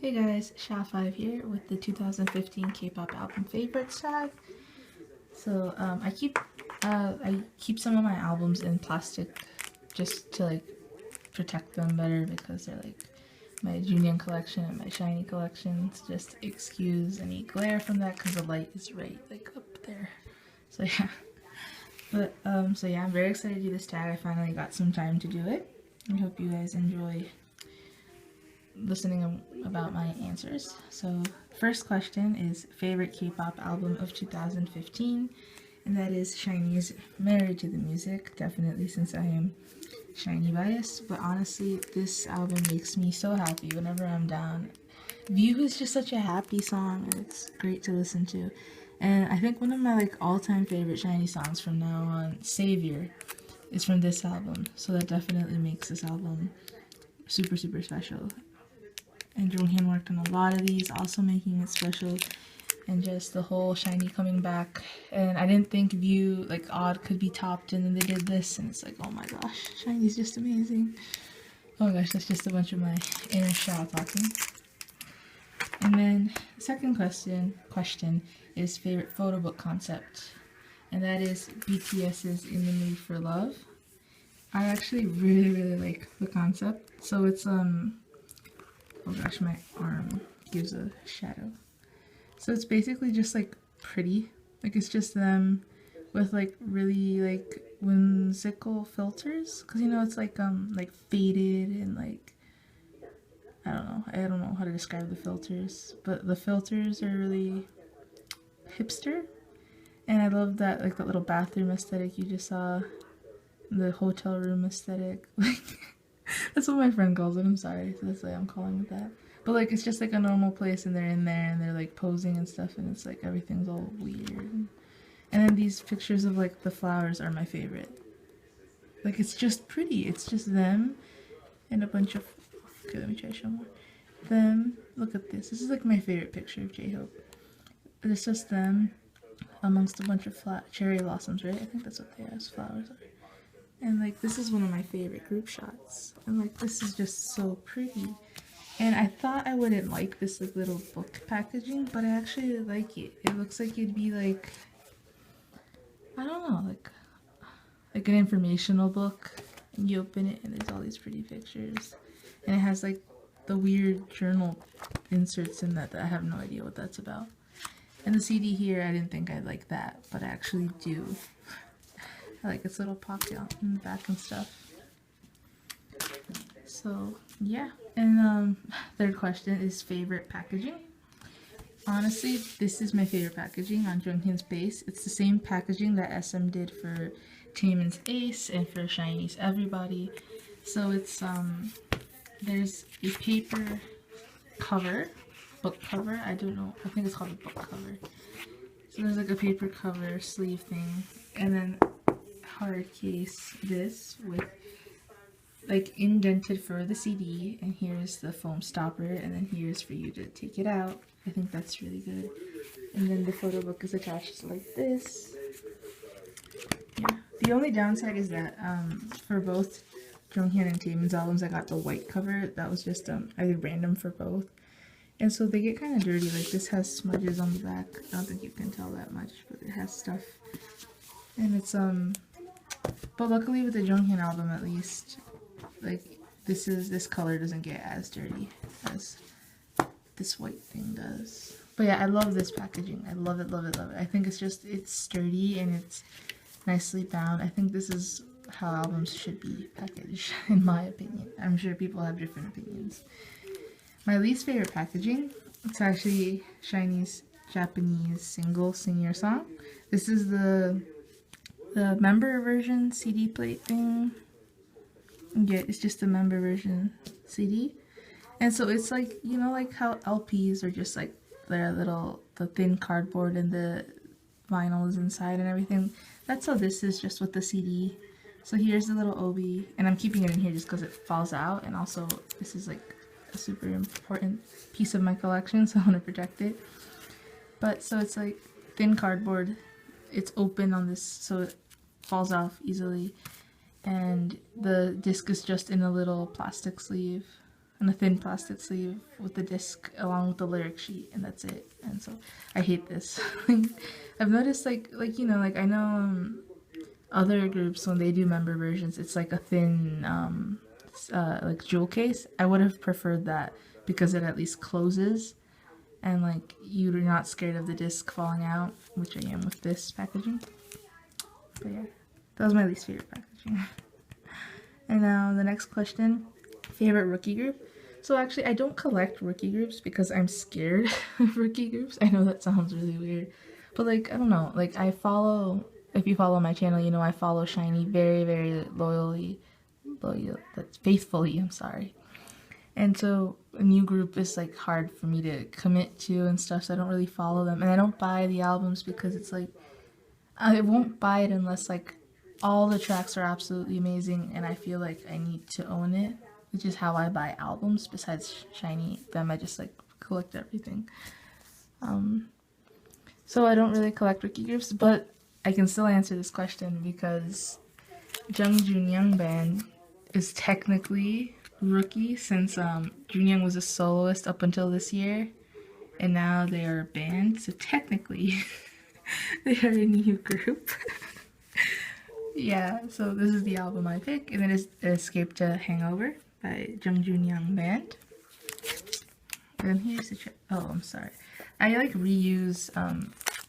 Hey guys, Sha5 here with the 2015 K-pop album favorites tag. So I keep some of my albums in plastic just to like protect them better because they're like my Junior collection and my Shiny collections. Just excuse any glare from that because the light is right like up there. So yeah. So yeah, I'm very excited to do this tag. I finally got some time to do it. I hope you guys enjoy listening about my answers. So first question is favorite K-pop album of 2015, and that is SHINee's Married to the Music, definitely since I am SHINee biased, but honestly this album makes me so happy whenever I'm down. View is just such a happy song and it's great to listen to. And I think one of my like all-time favorite SHINee songs from now on, Savior, is from this album, so that definitely makes this album super special. And Jonghyun worked on a lot of these, also making it special, and just the whole SHINee coming back. And I didn't think View, like Odd, could be topped, and then they did this, and it's like, oh my gosh, SHINee's just amazing. Oh my gosh, that's just a bunch of my inner Sha talking. And then the second question is favorite photo book concept, and that is BTS's In the Mood for Love. I actually really like the concept. So it's oh gosh, my arm gives a shadow. So it's basically just like pretty. Like it's just them with like really like whimsical filters. Cause you know it's like faded and like I don't know how to describe the filters. But the filters are really hipster. And I love that like that little bathroom aesthetic you just saw. The hotel room aesthetic. Like that's what my friend calls it, I'm sorry. So that's why I'm calling it that. But like it's just like a normal place and they're in there and they're like posing and stuff and it's like everything's all weird. And then these pictures of like the flowers are my favorite. Like it's just pretty. It's just them and a bunch of... Okay, let me try to show more. Them, look at this. This is like my favorite picture of J-Hope. It's just them amongst a bunch of cherry blossoms, right? I think that's what they as flowers are. And like this is one of my favorite group shots. And like this is just so pretty. And I thought I wouldn't like this like little book packaging, but I actually like it. It looks like it'd be like, I don't know, like an informational book. And you open it and there's all these pretty pictures. And it has like the weird journal inserts in that I have no idea what that's about. And the CD here, I didn't think I'd like that, but I actually do. I like its little pocket in the back and stuff. So yeah, and third question is favorite packaging. Honestly, this is my favorite packaging on Jonghyun's base. It's the same packaging that SM did for Taemin's Ace and for SHINee's Everybody. So it's there's a paper cover, book cover. I don't know. I think it's called a book cover. So there's like a paper cover sleeve thing, and then hard case this with like indented for the CD, and here's the foam stopper, and then here's for you to take it out. I think that's really good. And then the photo book is attached like this. Yeah. The only downside is that for both Jonghyun and Taemin's albums, I got the white cover. That was just I did random for both. And so they get kind of dirty. Like this has smudges on the back. I don't think you can tell that much, but it has stuff. And it's but luckily with the Jonghyun album at least, like this color doesn't get as dirty as this white thing does. But yeah, I love this packaging. I love it. I think it's sturdy and it's nicely bound. I think this is how albums should be packaged, in my opinion. I'm sure people have different opinions. My least favorite packaging, it's actually SHINee's Japanese single Sing Your Song. This is the member version CD plate thing. Yeah, it's just a member version CD. And so it's like, you know, like how LPs are just like the thin cardboard and the vinyl is inside and everything. That's how this is, just with the CD. So here's the little obi, and I'm keeping it in here just because it falls out, and also this is like a super important piece of my collection, so I want to protect it. But so it's like thin cardboard, it's open on this so it falls off easily, and the disc is just in a little plastic sleeve. on a thin plastic sleeve with the disc along with the lyric sheet, and that's it. And so I hate this. I've noticed like you know, like I know other groups when they do member versions, it's like a thin like jewel case. I would have preferred that because it at least closes and like you're not scared of the disc falling out, which I am with this packaging. But yeah, that was my least favorite packaging. And now the next question, favorite rookie group. So actually I don't collect rookie groups because I'm scared of rookie groups. I know that sounds really weird, but like I don't know, like I follow, if you follow my channel, you know I follow SHINee very, very faithfully, I'm sorry. And so a new group is like hard for me to commit to and stuff, so I don't really follow them. And I don't buy the albums because it's like, I won't buy it unless like all the tracks are absolutely amazing and I feel like I need to own it, which is how I buy albums. Besides SHINee, them I just like collect everything. So I don't really collect rookie groups, but I can still answer this question because Jungjoon Band is technically rookie since Junyoung was a soloist up until this year, and now they are a band, so technically they are a new group. Yeah, so this is the album I pick, and it is Escape to Hangover by Jungjoon Band. And here's the oh, I'm sorry. I like reuse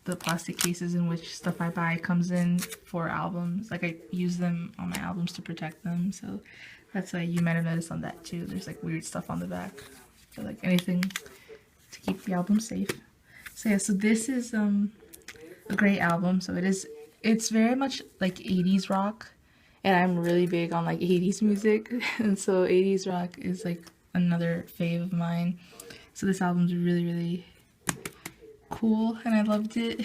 the plastic cases in which stuff I buy comes in for albums. Like I use them on my albums to protect them, so that's why you might have noticed on that too. There's like weird stuff on the back, so like anything to keep the album safe. So yeah, so this is a great album. So it's very much like 80s rock, and I'm really big on like 80s music, and so 80s rock is like another fave of mine. So this album's really, really cool, and I loved it.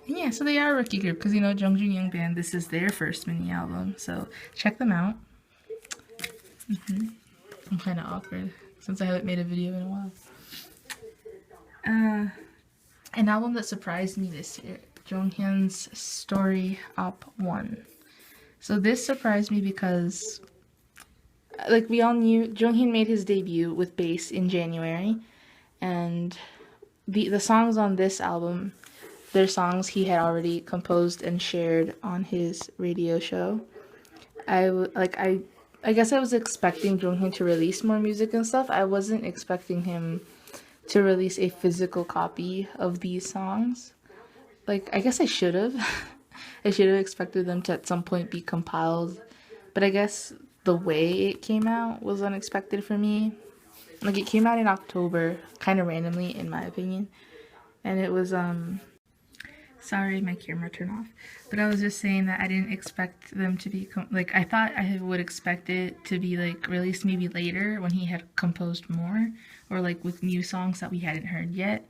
Yeah, so they are a rookie group because, you know, Jungjoon Band, this is their first mini album, so check them out. I'm kind of awkward since I haven't made a video in a while. An album that surprised me this year, Jonghyun's Story Op 1. So this surprised me because, like we all knew, Jonghyun made his debut with Bass in January, and the songs on this album, they're songs he had already composed and shared on his radio show. I guess I was expecting Jonghyun to release more music and stuff. I wasn't expecting him to release a physical copy of these songs. Like, I guess I should have. I should have expected them to at some point be compiled. But I guess the way it came out was unexpected for me. Like, it came out in October, kind of randomly, in my opinion. And it was, sorry, my camera turned off. But I was just saying that I didn't expect them to be, like, I thought I would expect it to be, like, released maybe later when he had composed more. Or, like, with new songs that we hadn't heard yet.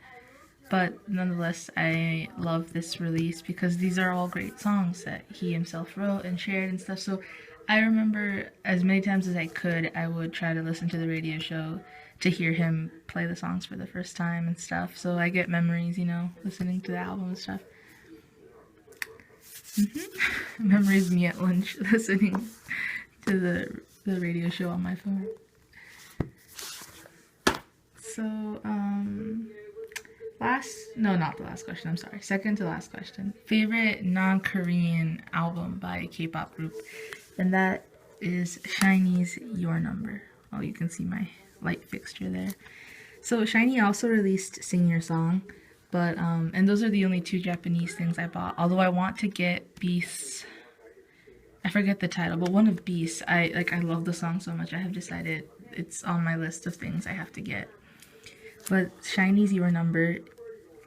But nonetheless, I love this release because these are all great songs that he himself wrote and shared and stuff. So I remember as many times as I could, I would try to listen to the radio show to hear him play the songs for the first time and stuff. So I get memories, you know, listening to the album and stuff. Memories me at lunch listening to the radio show on my phone. So, not the last question, I'm sorry. Second to last question. Favorite non-Korean album by a K-pop group? And that is SHINee's Your Number. Oh, you can see my light fixture there. So SHINee also released Sing Your Song, but, and those are the only two Japanese things I bought. Although I want to get Beast's, I forget the title, but one of Beast's, I love the song so much, I have decided it's on my list of things I have to get. But SHINee's Your Number,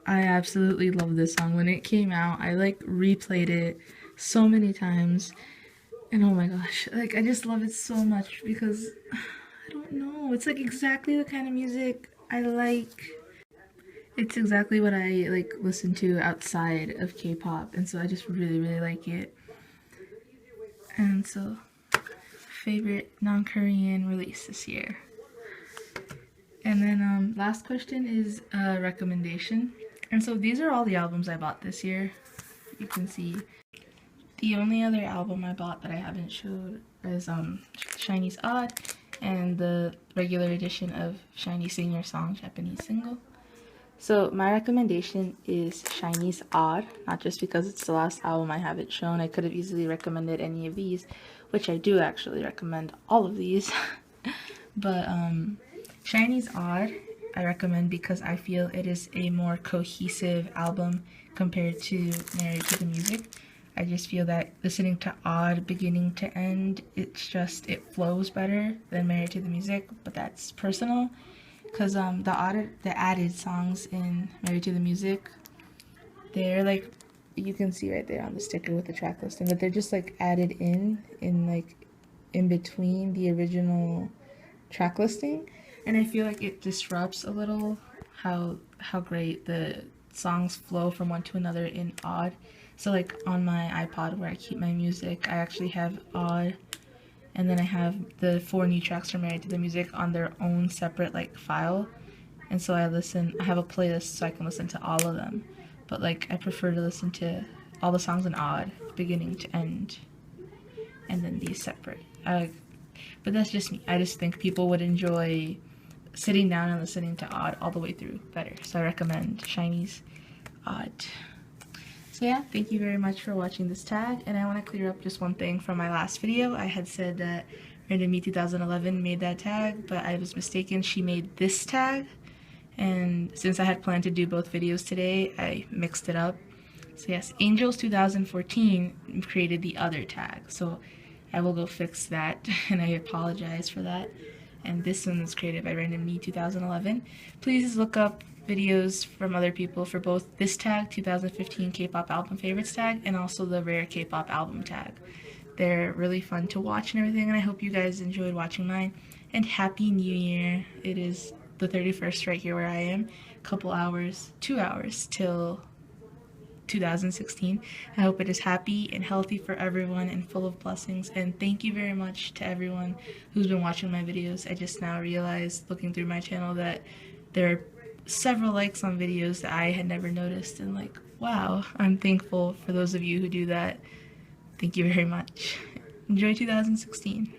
I absolutely love this song. When it came out, I like replayed it so many times. And oh my gosh, like I just love it so much because, I don't know, it's like exactly the kind of music I like. It's exactly what I like listen to outside of K-pop, and so I just really, really like it. And so, favorite non-Korean release this year. And then last question is a recommendation. And so these are all the albums I bought this year. You can see the only other album I bought that I haven't showed is SHINee's Odd, and the regular edition of SHINee Sing Your Song Japanese single. So my recommendation is SHINee's Odd, not just because it's the last album I have it shown. I could have easily recommended any of these, which I do actually recommend all of these. But SHINee's Odd I recommend because I feel it is a more cohesive album compared to Married to the Music. I just feel that listening to Odd beginning to end, it flows better than Married to the Music, but that's personal. Because the added songs in Married to the Music, they're like, you can see right there on the sticker with the track listing, but they're just like added in like in between the original track listing, and I feel like it disrupts a little how great the songs flow from one to another in Odd. So like on my iPod where I keep my music, I actually have Odd, and then I have the 4 new tracks from Married to the Music on their own separate like file, and so I have a playlist so I can listen to all of them, but like I prefer to listen to all the songs in Odd beginning to end, and then these separate. But that's just me. I just think people would enjoy sitting down and listening to Odd all the way through better, so I recommend SHINee's Odd. So yeah, thank you very much for watching this tag, and I want to clear up just one thing from my last video. I had said that Random Me 2011 made that tag, but I was mistaken. She made this tag, and since I had planned to do both videos today, I mixed it up. So yes, Angels 2014 created the other tag, so I will go fix that, and I apologize for that. And this one was created by Random Me 2011. Please look up videos from other people for both this tag, 2015 K-pop album favorites tag, and also the rare K-pop album tag. They're really fun to watch and everything, and I hope you guys enjoyed watching mine. And Happy New Year! It is the 31st right here where I am. Couple hours, 2 hours till 2016. I hope it is happy and healthy for everyone and full of blessings, and thank you very much to everyone who's been watching my videos. I just now realized, looking through my channel, that there are several likes on videos that I had never noticed, and like, wow, I'm thankful for those of you who do that. Thank you very much. Enjoy 2016.